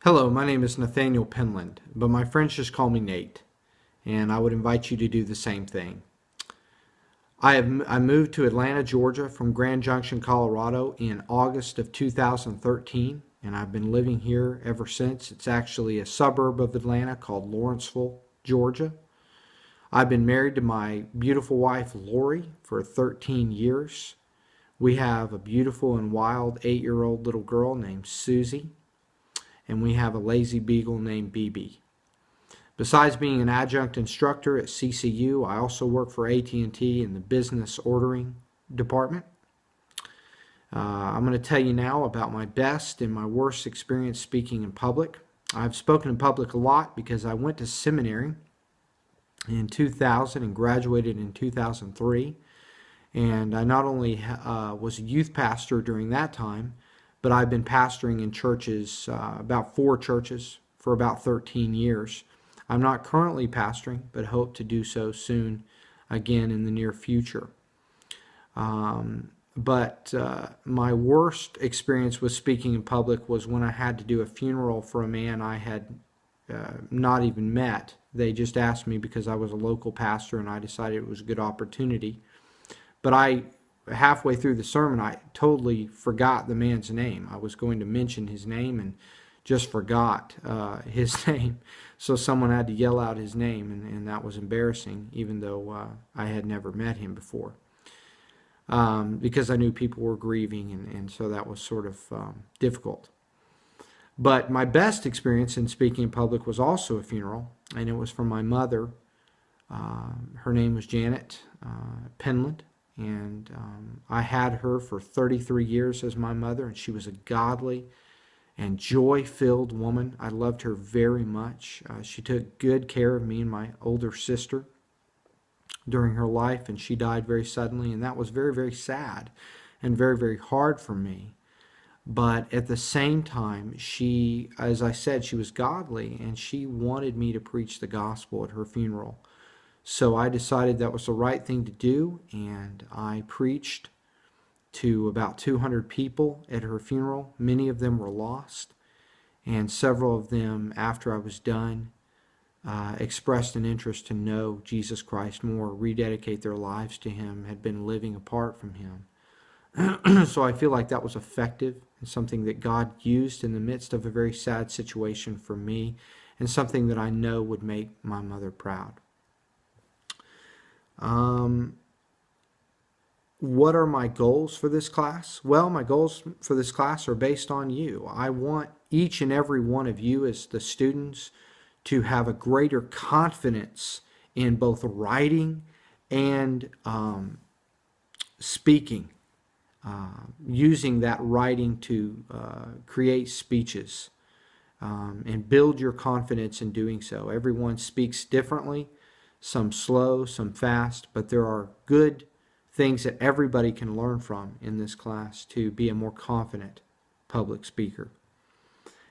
Hello, my name is Nathaniel Penland, but my friends just call me Nate, and I would invite you to do the same thing. I moved to Atlanta, Georgia from Grand Junction, Colorado in August of 2013, and I've been living here ever since. It's actually a suburb of Atlanta called Lawrenceville, Georgia. I've been married to my beautiful wife, Lori, for 13 years. We have a beautiful and wild 8-year-old little girl named Susie, and we have a lazy beagle named BB. Besides being an adjunct instructor at CCU, I also work for AT&T in the business ordering department. I'm going to tell you now about my best and my worst experience speaking in public. I've spoken in public a lot because I went to seminary in 2000 and graduated in 2003. And I not only was a youth pastor during that time, but I've been pastoring in churches, about 4 churches, for about 13 years. I'm not currently pastoring, but hope to do so soon again in the near future. But my worst experience with speaking in public was when I had to do a funeral for a man I had not even met. They just asked me because I was a local pastor, and I decided it was a good opportunity. But halfway through the sermon, I totally forgot the man's name. I was going to mention his name and just forgot his name. So someone had to yell out his name, and that was embarrassing, even though I had never met him before. Because I knew people were grieving, and so that was sort of difficult. But my best experience in speaking in public was also a funeral, and it was from my mother. Her name was Janet Penland. And I had her for 33 years as my mother, and she was a godly and joy-filled woman. I loved her very much. She took good care of me and my older sister during her life, and she died very suddenly, and that was very, very sad and very, very hard for me. But at the same time, she, as I said, she was godly, and she wanted me to preach the gospel at her funeral. So I decided that was the right thing to do, and I preached to about 200 people at her funeral. Many of them were lost, and several of them, after I was done, expressed an interest to know Jesus Christ more, rededicate their lives to Him, had been living apart from Him. So I feel like that was effective and something that God used in the midst of a very sad situation for me, and something that I know would make my mother proud. What are my goals for this class? Well, my goals for this class are based on you. I want each and every one of you as the students to have a greater confidence in both writing and speaking, using that writing to create speeches, and build your confidence in doing so. Everyone speaks differently. Some slow, some fast, but there are good things that everybody can learn from in this class to be a more confident public speaker.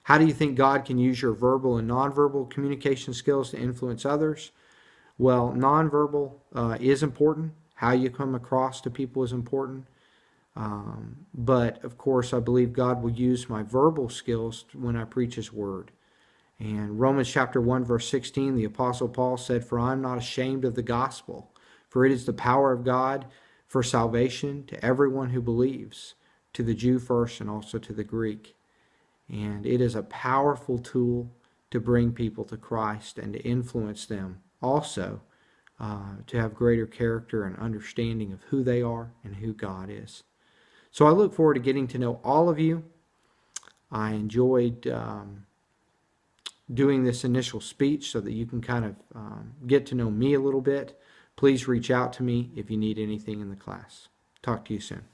How do you think God can use your verbal and nonverbal communication skills to influence others? Well, nonverbal is important. How you come across to people is important. But, of course, I believe God will use my verbal skills when I preach His Word. And Romans chapter 1, verse 16, the Apostle Paul said, "For I am not ashamed of the gospel, for it is the power of God for salvation to everyone who believes, to the Jew first and also to the Greek." And it is a powerful tool to bring people to Christ and to influence them also to have greater character and understanding of who they are and who God is. So I look forward to getting to know all of you. I enjoyed doing this initial speech so that you can kind of get to know me a little bit. Please reach out to me if you need anything in the class. Talk to you soon.